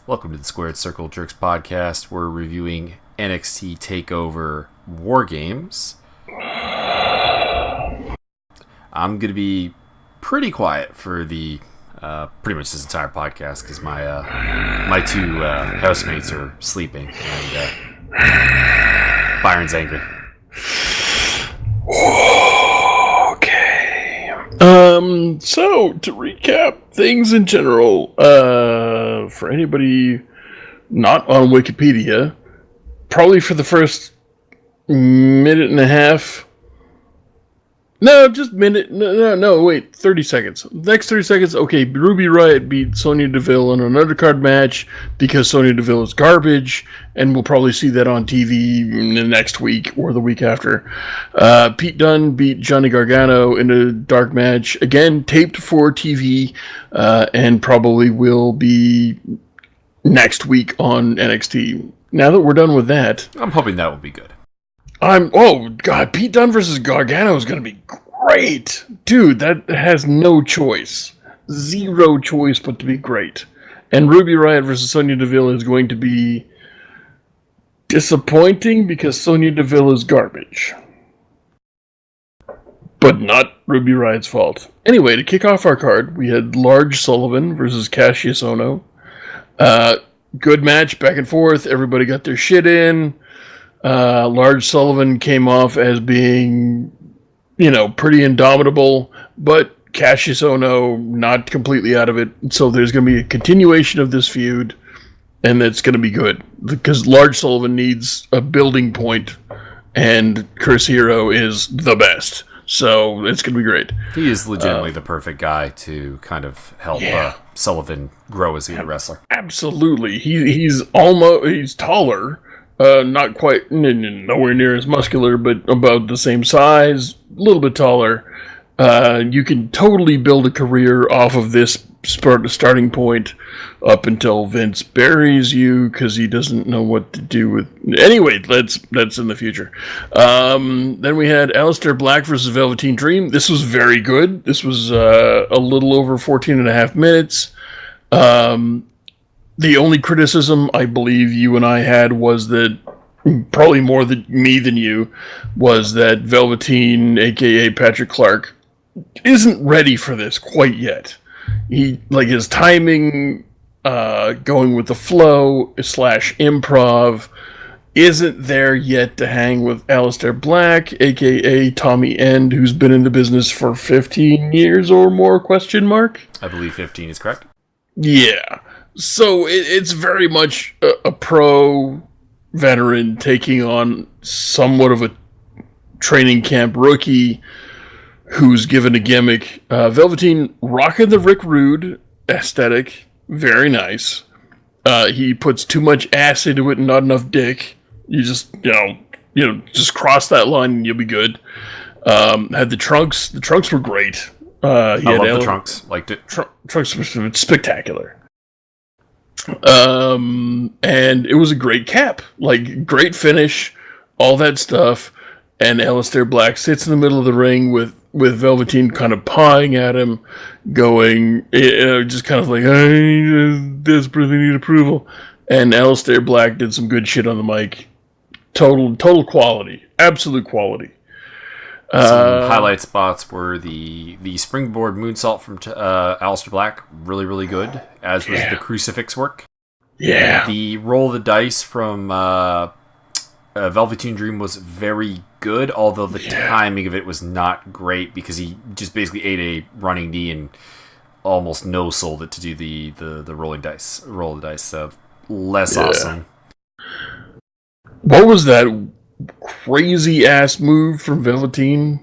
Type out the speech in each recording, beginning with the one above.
Welcome to the Squared Circle Jerks podcast. We're reviewing NXT TakeOver WarGames. I'm going to be pretty quiet for the pretty much this entire podcast because my two housemates are sleeping and Byron's angry. Okay. So to recap things in general, for anybody not on Wikipedia, probably for the first minute and a half. No, just minute. No, wait, 30 seconds. Next 30 seconds, okay, Ruby Riott beat Sonya Deville in an undercard match because Sonya Deville is garbage, and we'll probably see that on TV in the next week or the week after. Pete Dunne beat Johnny Gargano in a dark match, again, taped for TV, and probably will be next week on NXT. Now that we're done with that... I'm hoping that will be good. Oh, God, Pete Dunne versus Gargano is going to be great. Dude, that has no choice. Zero choice but to be great. And Ruby Riott versus Sonya Deville is going to be disappointing because Sonya Deville is garbage. But not Ruby Riott's fault. Anyway, to kick off our card, we had Lars Sullivan versus Cassius Ohno. Good match, back and forth. Everybody got their shit in. Lars Sullivan came off as being, pretty indomitable, but Cassius Ohno not completely out of it. So there's going to be a continuation of this feud, and it's going to be good because Lars Sullivan needs a building point, and Chris Hero is the best. So it's going to be great. He is legitimately the perfect guy to kind of help Sullivan grow as a wrestler. Absolutely. He's taller. Not quite, nowhere near as muscular, but about the same size, a little bit taller. You can totally build a career off of this starting point up until Vince buries you because he doesn't know what to do with... Anyway, that's in the future. Then we had Aleister Black versus Velveteen Dream. This was very good. This was a little over 14 and a half minutes. The only criticism I believe you and I had was that, probably more than me than you, was that Velveteen, aka Patrick Clark, isn't ready for this quite yet. His timing, going with the flow / improv, isn't there yet to hang with Aleister Black, aka Tommy End, who's been in the business for 15 years or more, ? I believe 15 is correct. Yeah. So it's very much a pro veteran taking on somewhat of a training camp rookie who's given a gimmick. Velveteen rocking the Rick Rude aesthetic. Very nice. He puts too much ass into it and not enough dick. You just, just cross that line and you'll be good. Had the trunks. The trunks were great. I love the trunks. Liked it. Trunks were spectacular. And it was a great cap, great finish, all that stuff. And Aleister Black sits in the middle of the ring with Velveteen kind of pawing at him, going, just kind of like, I desperately need approval. And Aleister Black did some good shit on the mic. Total quality, absolute quality. Some highlight spots were the springboard moonsault from Aleister Black, really, really good, as was the crucifix work. Yeah. The roll of the dice from Velveteen Dream was very good, although the timing of it was not great because he just basically ate a running knee and almost no-sold it to do the roll of the dice. So less awesome. What was that crazy ass move from Velveteen?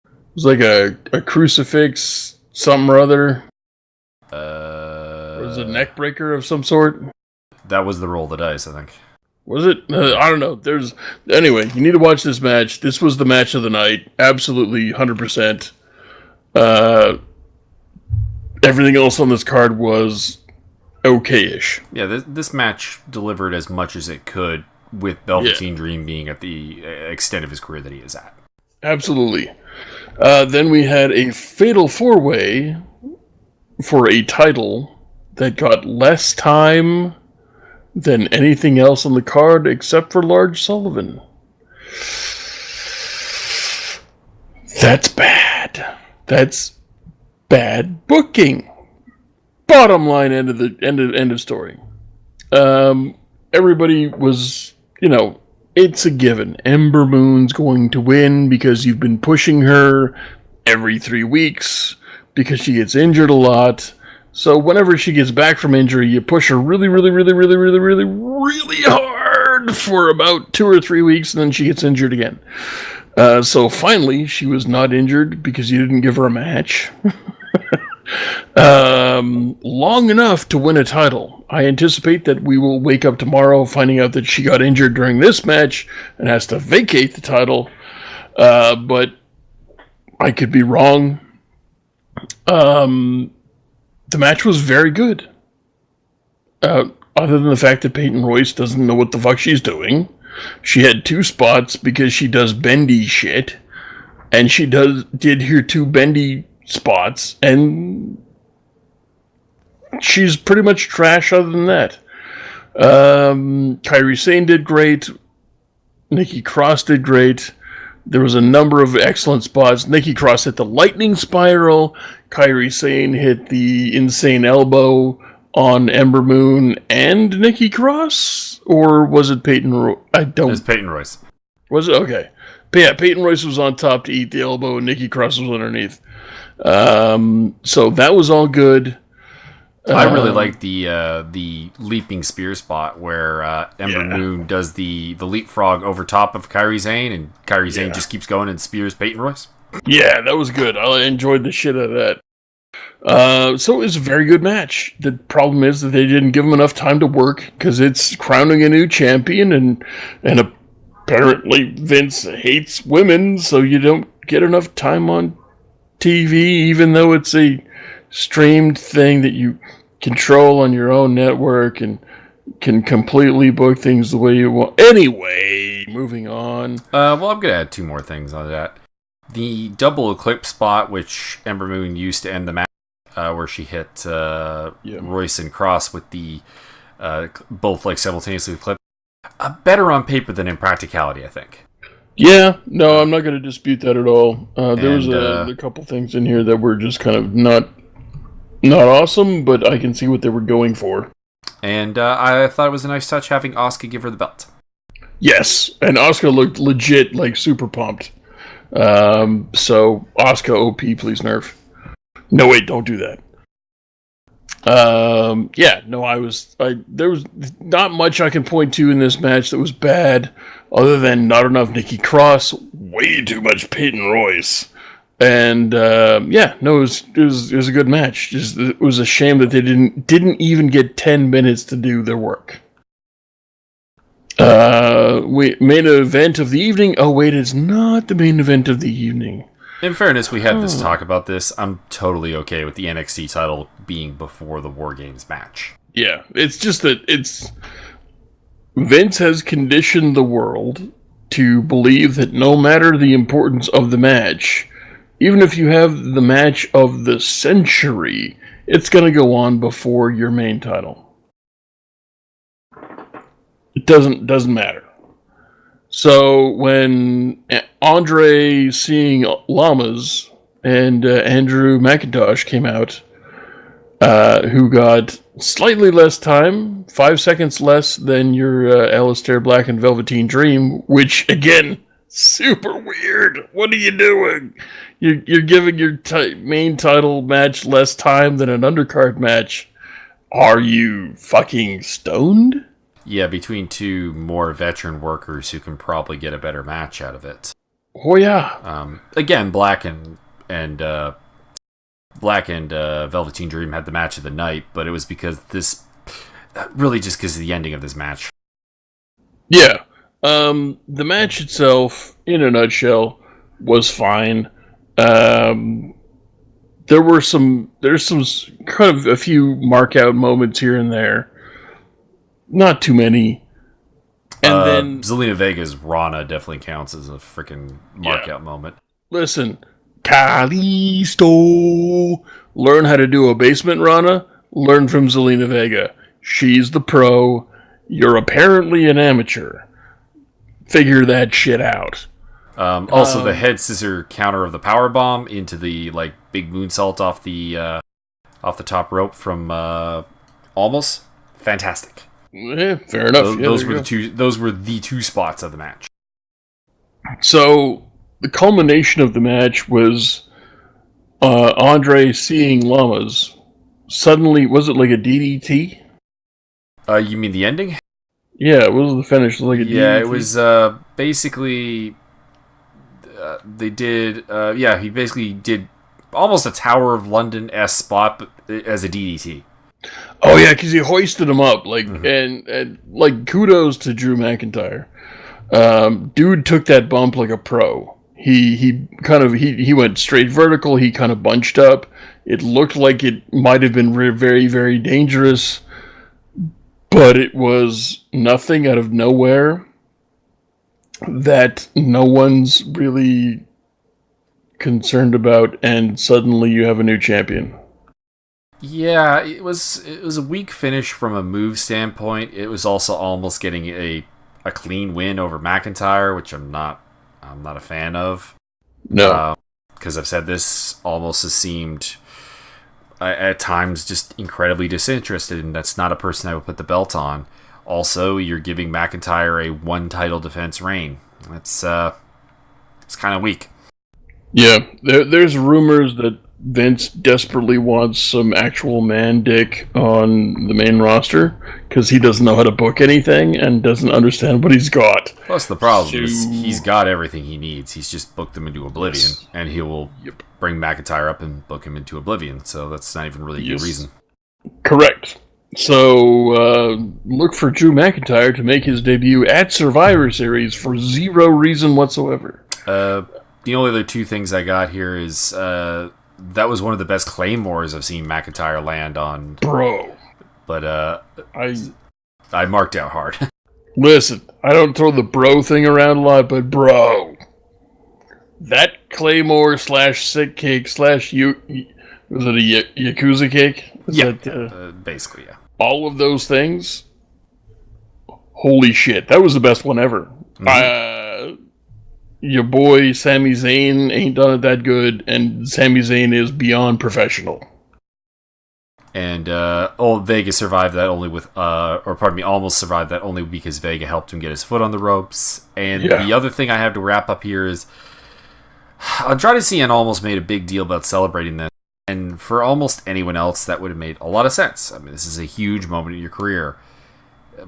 It was like a crucifix, something or other. Or was it a neck breaker of some sort? That was the roll of the dice, I think. Was it? I don't know. Anyway, you need to watch this match. This was the match of the night. Absolutely, 100%. Everything else on this card was okay-ish. Yeah, this match delivered as much as it could, with Velveteen Dream being at the extent of his career that he is at. Absolutely. Then we had a fatal four-way for a title that got less time than anything else on the card except for Lars Sullivan. That's bad. That's bad booking. Bottom line, end of story. Everybody was, it's a given. Ember Moon's going to win because you've been pushing her every 3 weeks because she gets injured a lot. So whenever she gets back from injury, you push her really, really, really, really, really, really, really hard for about 2 or 3 weeks, and then she gets injured again. So finally, she was not injured because you didn't give her a match. Long enough to win a title. I anticipate that we will wake up tomorrow finding out that she got injured during this match and has to vacate the title. But I could be wrong. The match was very good. Other than the fact that Peyton Royce doesn't know what the fuck she's doing. She had 2 spots because she does bendy shit. And she did her 2 bendy spots. And she's pretty much trash other than that. Kairi Sane did great. Nikki Cross did great. There was a number of excellent spots. Nikki Cross hit the lightning spiral. Kairi Sane hit the insane elbow on Ember Moon and Nikki Cross? Or was it Peyton Royce? It was Peyton Royce. Was it? Okay. But yeah, Peyton Royce was on top to eat the elbow and Nikki Cross was underneath. So that was all good. I really like the leaping spear spot where Ember Moon does the leapfrog over top of Kairi Sane, and Kairi Sane just keeps going and spears Peyton Royce. Yeah, that was good. I enjoyed the shit out of that. So it was a very good match. The problem is that they didn't give him enough time to work because it's crowning a new champion, and apparently Vince hates women, so you don't get enough time on TV, even though it's a streamed thing that you control on your own network and can completely book things the way you want. Anyway, moving on. Well, I'm going to add 2 more things on that. The double eclipse spot, which Ember Moon used to end the match, where she hit Royce and Cross with the both like simultaneously eclipse. Better on paper than in practicality, I think. Yeah, no, I'm not going to dispute that at all. There was a couple things in here that were just kind of not awesome, but I can see what they were going for. And I thought it was a nice touch having Asuka give her the belt. Yes, and Asuka looked legit, like, super pumped. So, Asuka OP, please nerf. No, wait, don't do that. There was not much I can point to in this match that was bad, other than not enough Nikki Cross, way too much Peyton Royce. And it was a good match. It was a shame that they didn't even get 10 minutes to do their work. Main event of the evening. Oh wait, it's not the main event of the evening. In fairness, we had this talk about this. I'm totally okay with the NXT title being before the WarGames match. Yeah, it's just that Vince has conditioned the world to believe that no matter the importance of the match, even if you have the match of the century, it's going to go on before your main title. It doesn't matter. So when Andre seeing llamas and Andrew McIntosh came out, who got slightly less time, 5 seconds less than your Aleister Black and Velveteen Dream, which again, super weird. What are you doing? You're giving your main title match less time than an undercard match. Are you fucking stoned? Yeah, between 2 more veteran workers who can probably get a better match out of it. Oh yeah. Again, Black and Velveteen Dream had the match of the night, but it was because really just because of the ending of this match. Yeah. The match itself, in a nutshell, was fine. There's some kind of a few mark out moments here and there. Not too many. And then Zelina Vega's Rana definitely counts as a freaking mark out moment. Listen, Kalisto, learn how to do a basement Rana. Learn from Zelina Vega. She's the pro. You're apparently an amateur. Figure that shit out. Also, the head scissor counter of the power bomb into the big moonsault off the top rope from Almost fantastic. Yeah, fair enough. Those were the two spots of the match. So the culmination of the match was Andre seeing llamas. Suddenly, was it like a DDT? You mean the ending? Yeah, it was the finish. Like a DDT. Yeah, it was basically. They did. He basically did almost a Tower of London-esque spot, but as a DDT. Oh yeah, because he hoisted him up, and kudos to Drew McIntyre. Dude took that bump like a pro. He went straight vertical. He kind of bunched up. It looked like it might have been very, very dangerous, but it was nothing out of nowhere that no one's really concerned about, and suddenly you have a new champion. Yeah, it was a weak finish from a move standpoint. It was also almost getting a clean win over McIntyre, which I'm not a fan of. No, because I've said this, almost has seemed at times just incredibly disinterested, and that's not a person I would put the belt on. Also, you're giving McIntyre a one title defense reign. It's kind of weak. Yeah, there's rumors that Vince desperately wants some actual man dick on the main roster because he doesn't know how to book anything and doesn't understand what he's got. Plus, the problem is he's got everything he needs. He's just booked them into oblivion, and he will bring McIntyre up and book him into oblivion. So that's not even really a good reason. Correct. So look for Drew McIntyre to make his debut at Survivor Series for zero reason whatsoever. The only other two things I got here is that was one of the best claymores I've seen McIntyre land on. Bro. But I marked out hard. Listen, I don't throw the bro thing around a lot, but bro. That claymore / sick cake / was it a Yakuza cake? Basically, yeah. All of those things. Holy shit, that was the best one ever. Mm-hmm. Your boy Sami Zayn ain't done it that good, and Sami Zayn is beyond professional. And Vega survived that only almost survived that only because Vega helped him get his foot on the ropes. And the other thing I have to wrap up here is Andrade Cien almost made a big deal about celebrating this. And for almost anyone else, that would have made a lot of sense. I mean, this is a huge moment in your career.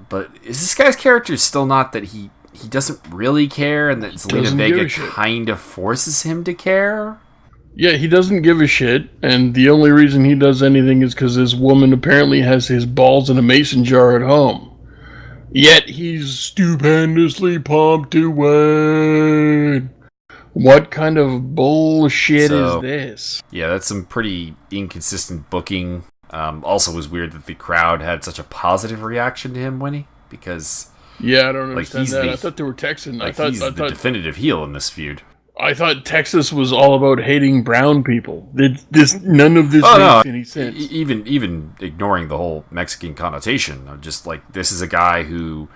But is this guy's character still not that he doesn't really care, and that Zelina Vega kind of forces him to care? Yeah, he doesn't give a shit, and the only reason he does anything is because his woman apparently has his balls in a mason jar at home. Yet he's stupendously pumped to win. What kind of bullshit is this? Yeah, that's some pretty inconsistent booking. Also, it was weird that the crowd had such a positive reaction to him winning, because yeah, I don't understand that. I thought they were Texan. I thought he's the definitive heel in this feud. I thought Texas was all about hating brown people. None of this makes any sense. Even ignoring the whole Mexican connotation, just like this is a guy who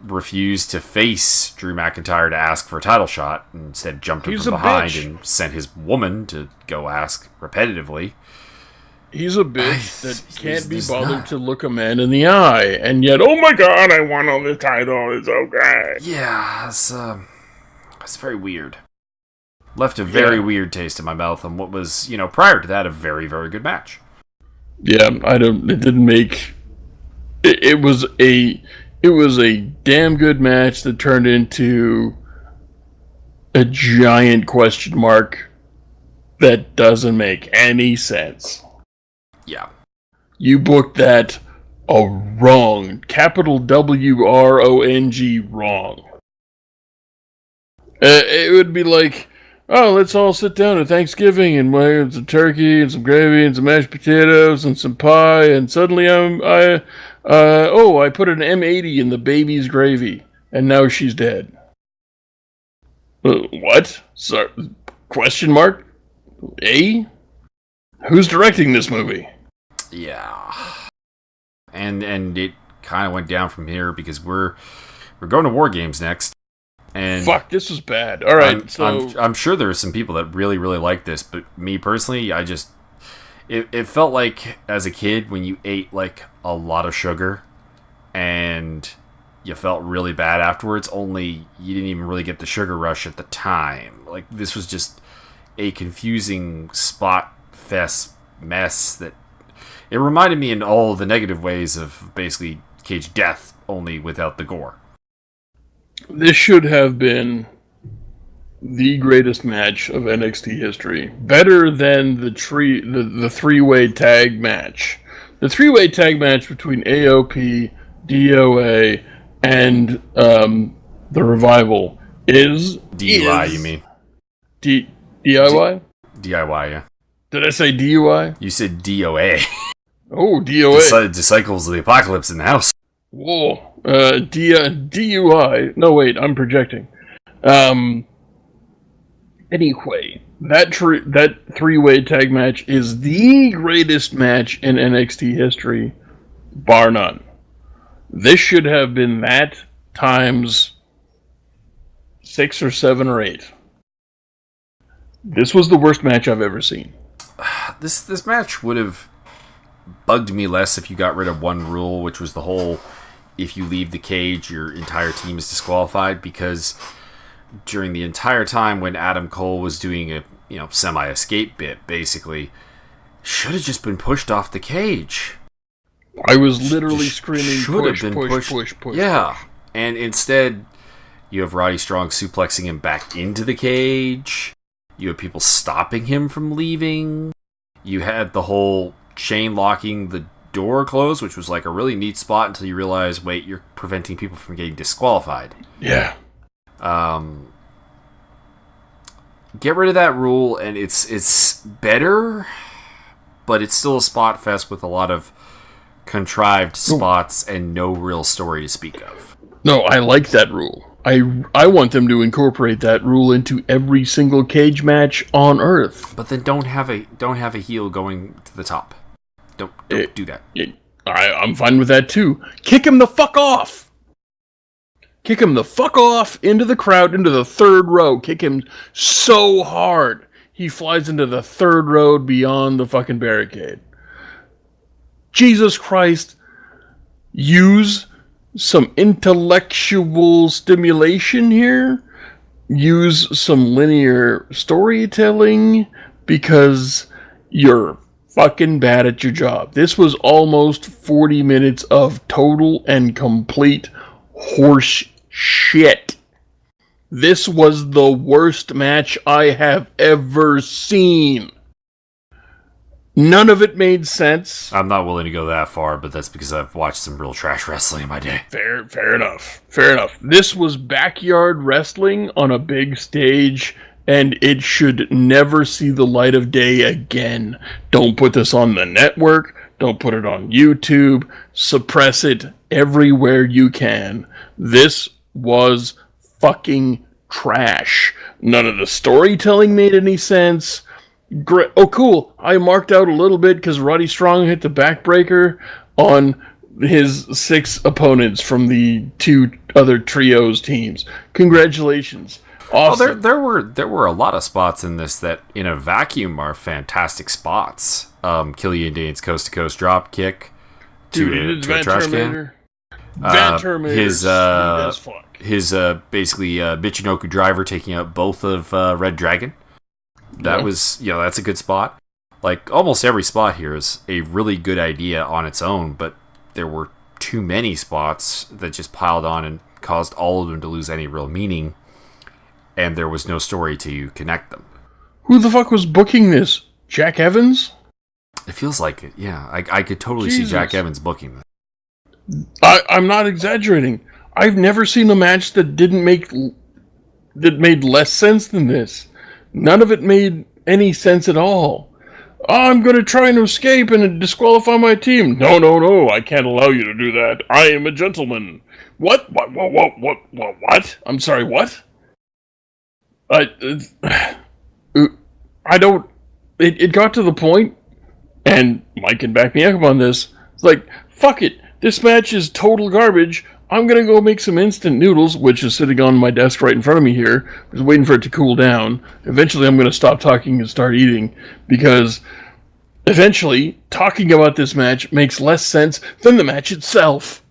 refused to face Drew McIntyre to ask for a title shot, and instead jumped him from behind and sent his woman to go ask repetitively. He's a bitch that can't be bothered to look a man in the eye, and yet, oh my god, I won on the title, it's okay. Yeah, it's very weird. Left a very weird taste in my mouth on what was, prior to that, a very, very good match. Yeah, it didn't make... It was a damn good match that turned into a giant question mark that doesn't make any sense. Yeah. You booked that wrong. Capital WRONG wrong. It would be like, oh, let's all sit down at Thanksgiving and weigh some turkey and some gravy and some mashed potatoes and some pie, and suddenly I put an M80 in the baby's gravy, and now she's dead. What? So, question mark? Who's directing this movie? Yeah. And it kind of went down from here because we're going to WarGames next. And fuck, this was bad. All right, I'm sure there are some people that really, really like this, but me personally, it felt like as a kid when you ate like a lot of sugar and you felt really bad afterwards, only you didn't even really get the sugar rush at the time. Like, this was just a confusing spot fest mess that it reminded me in all the negative ways of basically cage death, only without the gore. This should have been the greatest match of NXT history. Better than the three-way tag match. The three-way tag match between AOP, DOA, and the Revival is... DUI, you mean? DIY? DIY, yeah. Did I say DUI? You said DOA. Oh, DOA. Disciples of the Apocalypse in the house. Whoa. DUI. No, wait, I'm projecting. Anyway, that three-way tag match is the greatest match in NXT history, bar none. This should have been that times 6 or 7 or 8. This was the worst match I've ever seen. This match would have bugged me less if you got rid of one rule, which was the whole, if you leave the cage, your entire team is disqualified, because during the entire time when Adam Cole was doing a semi-escape bit, basically, should have just been pushed off the cage. I was literally screaming, push. Yeah, and instead, you have Roddy Strong suplexing him back into the cage. You have people stopping him from leaving. You had the whole chain locking the door closed, which was like a really neat spot until you realize, wait, you're preventing people from getting disqualified. Yeah. Get rid of that rule, and it's better, but it's still a spot fest with a lot of contrived spots and no real story to speak of. No, I like that rule. I want them to incorporate that rule into every single cage match on Earth. But then don't have a heel going to the top. Don't do that. I'm fine with that too. Kick him the fuck off. Kick him the fuck off into the crowd, into the third row. Kick him so hard he flies into the third row beyond the fucking barricade. Jesus Christ. Use some intellectual stimulation here. Use some linear storytelling, because you're fucking bad at your job. This was almost 40 minutes of total and complete horse shit. This was the worst match I have ever seen. None of it made sense. I'm not willing to go that far, but that's because I've watched some real trash wrestling in my day. Fair enough. This was backyard wrestling on a big stage, and it should never see the light of day again. Don't put this on the network. Don't put it on YouTube. Suppress it everywhere you can. This was fucking trash. None of the storytelling made any sense. Great. Oh, cool. I marked out a little bit because Roddy Strong hit the backbreaker on his 6 opponents from the 2 other trios teams. Congratulations. Awesome. Well, there were a lot of spots in this that, in a vacuum, are fantastic spots. Killian Dane's coast-to-coast drop kick to a trash can. Van Terminator. His basically Michinoku driver taking out both of Red Dragon. That was, that's a good spot. Like, almost every spot here is a really good idea on its own, but there were too many spots that just piled on and caused all of them to lose any real meaning, and there was no story to connect them. Who the fuck was booking this? Jack Evans? It feels like it, yeah. I could totally see Jack Evans booking this. I'm not exaggerating. I've never seen a match that made less sense than this. None of it made any sense at all. I'm going to try and escape and disqualify my team. No, I can't allow you to do that. I am a gentleman. What? I'm sorry, what? I don't... It got to the point, and Mike can back me up on this, it's like, fuck it. this match is total garbage. I'm going to go make some instant noodles, which is sitting on my desk right in front of me here. I was waiting for it to cool down. Eventually, I'm going to stop talking and start eating, because eventually, talking about this match makes less sense than the match itself.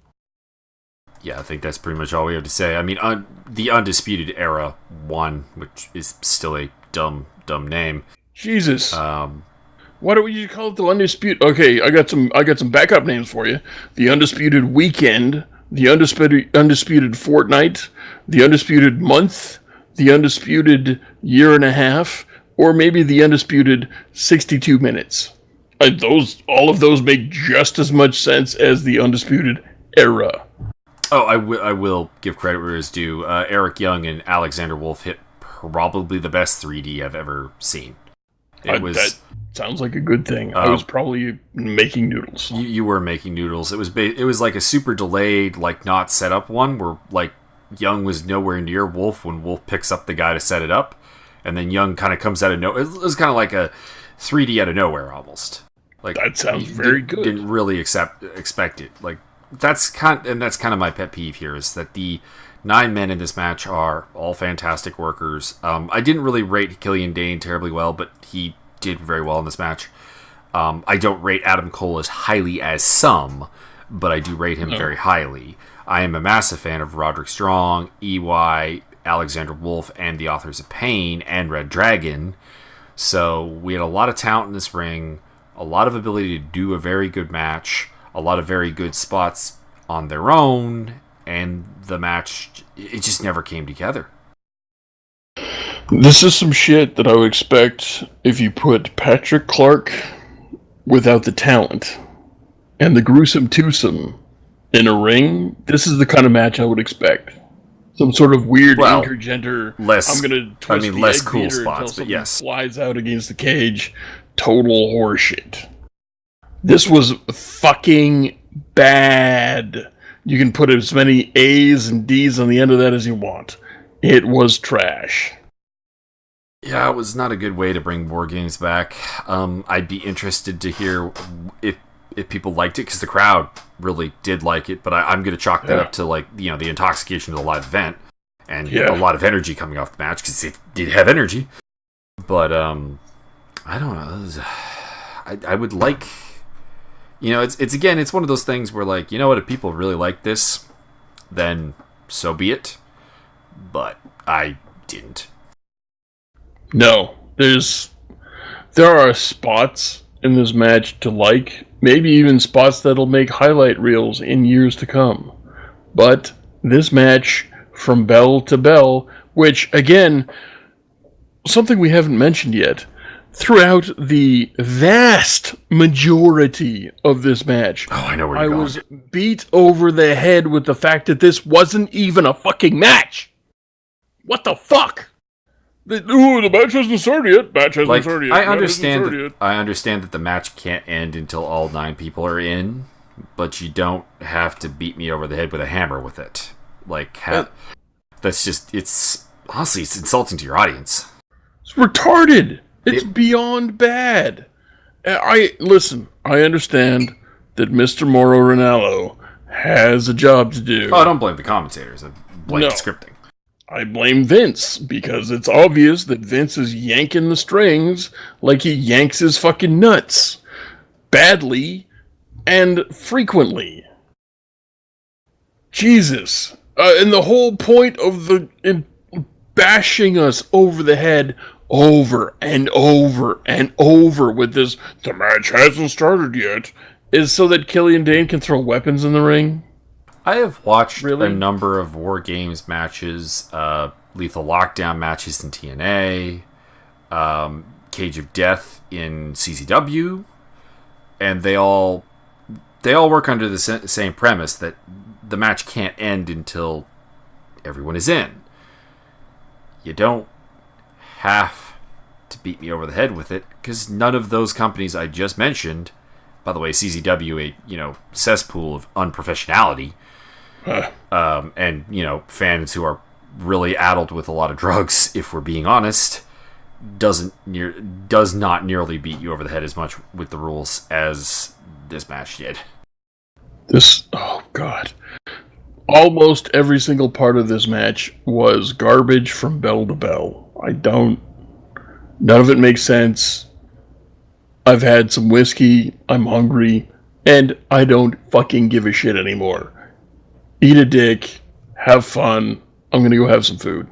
Yeah, I think that's pretty much all we have to say. I mean, the Undisputed Era won, which is still a dumb name. Jesus. Why don't you call it the Undisputed? Okay, I got some backup names for you. The Undisputed Weekend, the Undisputed Fortnight, the Undisputed Month, the Undisputed Year and a Half, or maybe the Undisputed 62 Minutes. All of those make just as much sense as the Undisputed Era. Oh, I will give credit where it's due. Eric Young and Alexander Wolf hit probably the best 3D I've ever seen. That sounds like a good thing. I was probably making noodles. You were making noodles. It was like a super delayed, like not set up one where like Young was nowhere near Wolf when Wolf picks up the guy to set it up, and then Young kind of comes out of nowhere. It was kind of like a 3D out of nowhere almost. Like that sounds very good. Didn't really expect it. Like that's kind of my pet peeve here, is that the 9 men in this match are all fantastic workers. I didn't really rate Killian Dane terribly well, but he did very well in this match. I don't rate Adam Cole as highly as some, but I do rate him very highly. I am a massive fan of Roderick Strong, EY, Alexander Wolf, and the Authors of Pain, and Red Dragon. So we had a lot of talent in this ring, a lot of ability to do a very good match, a lot of very good spots on their own, and the match, it just never came together. This is some shit that I would expect if you put Patrick Clark without the talent and the gruesome twosome in a ring. This is the kind of match I would expect. Some sort of weird intergender. Less cool spots, but yes, flies out against the cage. Total horseshit. This was fucking bad. You can put as many A's and D's on the end of that as you want. It was trash. Yeah, it was not a good way to bring WarGames back. I'd be interested to hear if people liked it, because the crowd really did like it, but I'm going to chalk that up to the intoxication of the live event and a lot of energy coming off the match, because it did have energy. But I don't know. I would like... it's one of those things where, like, you know what, if people really like this, then so be it. But I didn't. No, there are spots in this match to like, maybe even spots that'll make highlight reels in years to come. But this match, from bell to bell, which, again, something we haven't mentioned yet, throughout the vast majority of this match, I know where you're going. I was beat over the head with the fact that this wasn't even a fucking match. What the fuck? The match hasn't started yet. I understand that the match can't end until all 9 people are in, but you don't have to beat me over the head with a hammer with it. That's just, it's insulting to your audience. It's retarded. It's beyond bad. I understand that Mr. Mauro Ranallo has a job to do. Oh, I don't blame the commentators. I blame the scripting. I blame Vince, because it's obvious that Vince is yanking the strings like he yanks his fucking nuts. Badly and frequently. Jesus. And the whole point of bashing us over the head over and over and over with this, the match hasn't started yet, is so that Killian Dane can throw weapons in the ring. I have watched a number of WarGames matches, Lethal Lockdown matches in TNA, Cage of Death in CZW, and they all work under the same premise that the match can't end until everyone is in. You don't have to beat me over the head with it, because none of those companies I just mentioned, by the way, CZW, a cesspool of unprofessionality, and fans who are really addled with a lot of drugs, if we're being honest, does not nearly beat you over the head as much with the rules as this match did. Oh god. Almost every single part of this match was garbage from bell to bell. None of it makes sense. I've had some whiskey, I'm hungry, and I don't fucking give a shit anymore. Eat a dick, have fun, I'm gonna go have some food.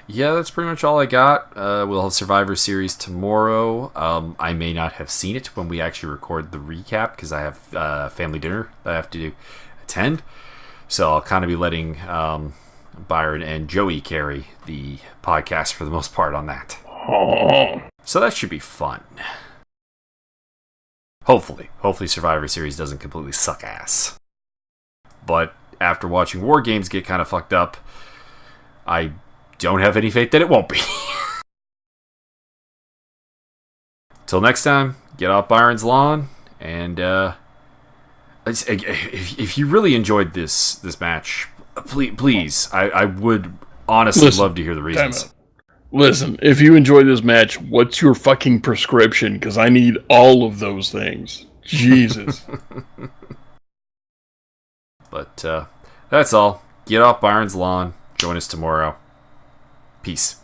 Yeah, that's pretty much all I got. We'll have Survivor Series tomorrow. I may not have seen it when we actually record the recap because I have family dinner that I have to attend. So I'll kind of be letting Byron and Joey carry the podcast for the most part on that. Oh. So that should be fun. Hopefully Survivor Series doesn't completely suck ass. But after watching WarGames get kind of fucked up, I don't have any faith that it won't be. Till next time, get off Byron's lawn, and if you really enjoyed this match, please, I would honestly love to hear the reasons. Listen, if you enjoyed this match, what's your fucking prescription? Because I need all of those things. Jesus. But that's all. Get off Byron's lawn. Join us tomorrow. Peace.